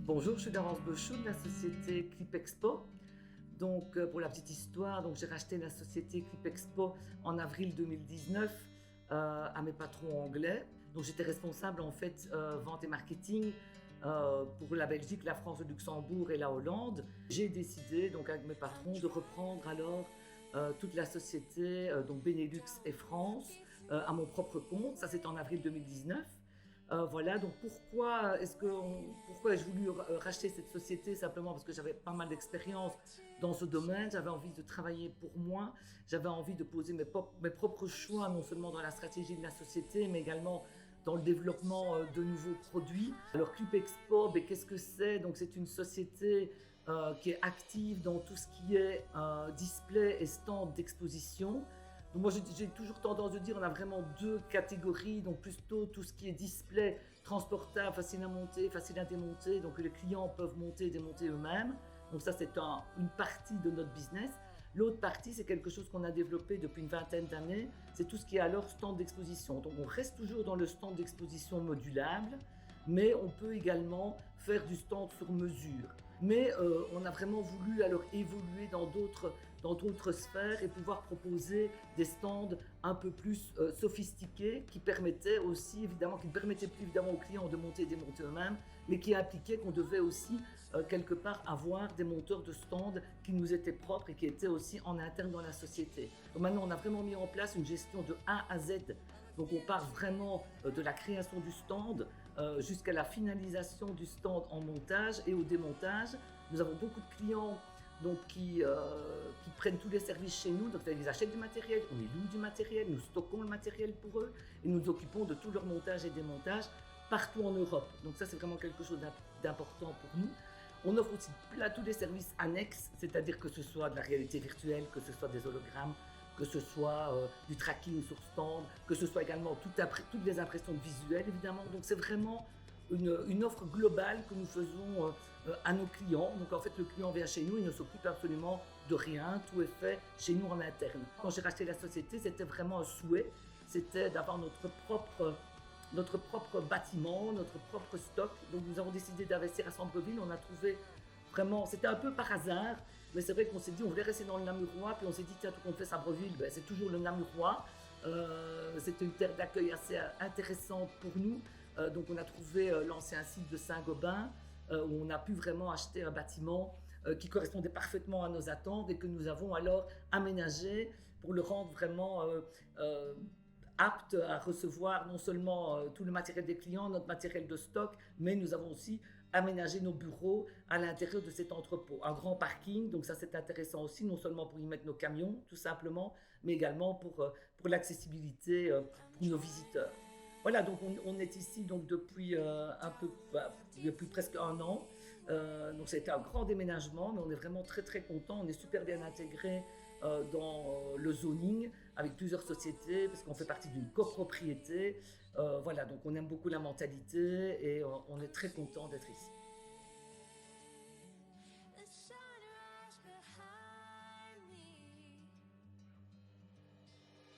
Bonjour, je suis Garance Bechou de la société Clip Expo. Donc, pour la petite histoire, j'ai racheté la société Clip Expo en avril 2019 à mes patrons anglais. Donc, j'étais responsable en fait vente et marketing pour la Belgique, la France, le Luxembourg et la Hollande. J'ai décidé donc avec mes patrons de reprendre alors toute la société, donc Benelux et France, à mon propre compte. Ça, c'était en avril 2019. Voilà, donc pourquoi ai-je voulu racheter cette société? Simplement parce que j'avais pas mal d'expérience dans ce domaine, j'avais envie de travailler pour moi, j'avais envie de poser mes propres choix, non seulement dans la stratégie de la société, mais également dans le développement de nouveaux produits. Alors Clip Expo, qu'est-ce que c'est? Donc c'est une société qui est active dans tout ce qui est display et stand d'exposition. Donc moi j'ai toujours tendance de dire on a vraiment deux catégories, donc plutôt tout ce qui est display transportable, facile à monter, facile à démonter, donc les clients peuvent monter et démonter eux-mêmes. Donc ça c'est une partie de notre business. L'autre partie c'est quelque chose qu'on a développé depuis une vingtaine d'années, c'est tout ce qui est alors stand d'exposition. Donc on reste toujours dans le stand d'exposition modulable, mais on peut également faire du stand sur mesure. Mais on a vraiment voulu alors évoluer dans d'autres sphères et pouvoir proposer des stands un peu plus sophistiqués qui permettaient aussi évidemment, qui ne permettaient plus évidemment aux clients de monter et démonter eux-mêmes, mais qui impliquaient qu'on devait aussi quelque part avoir des monteurs de stands qui nous étaient propres et qui étaient aussi en interne dans la société. Donc maintenant on a vraiment mis en place une gestion de A à Z. Donc on part vraiment de la création du stand jusqu'à la finalisation du stand en montage et au démontage. Nous avons beaucoup de clients qui prennent tous les services chez nous, donc ils achètent du matériel, on les loue du matériel, nous stockons le matériel pour eux et nous nous occupons de tout leur montage et démontage partout en Europe. Donc ça c'est vraiment quelque chose d'important pour nous. On offre aussi tous les services annexes, c'est-à-dire que ce soit de la réalité virtuelle, que ce soit des hologrammes, que ce soit du tracking sur stand, que ce soit également toutes les impressions visuelles évidemment. Donc c'est vraiment une offre globale que nous faisons à nos clients. Donc en fait le client vient chez nous, il ne s'occupe absolument de rien, tout est fait chez nous en interne. Quand j'ai racheté la société, c'était vraiment un souhait, c'était d'avoir notre propre bâtiment, notre propre stock. Donc nous avons décidé d'investir à Sambreville, on a trouvé vraiment, c'était un peu par hasard, mais c'est vrai qu'on s'est dit on voulait rester dans le Namurois, puis on s'est dit tiens, tout compte fait Sambreville, c'est toujours le Namurois. C'était une terre d'accueil assez intéressante pour nous. Donc on a trouvé l'ancien site de Saint-Gobain où on a pu vraiment acheter un bâtiment qui correspondait parfaitement à nos attentes et que nous avons alors aménagé pour le rendre vraiment apte à recevoir non seulement tout le matériel des clients, notre matériel de stock, mais nous avons aussi aménagé nos bureaux à l'intérieur de cet entrepôt. Un grand parking, donc ça c'est intéressant aussi, non seulement pour y mettre nos camions tout simplement, mais également pour l'accessibilité pour nos visiteurs. Voilà, donc on est ici donc depuis depuis presque un an. Donc c'était un grand déménagement, mais on est vraiment très très content. On est super bien intégré dans le zoning avec plusieurs sociétés parce qu'on fait partie d'une copropriété. Voilà, donc on aime beaucoup la mentalité et on est très content d'être ici.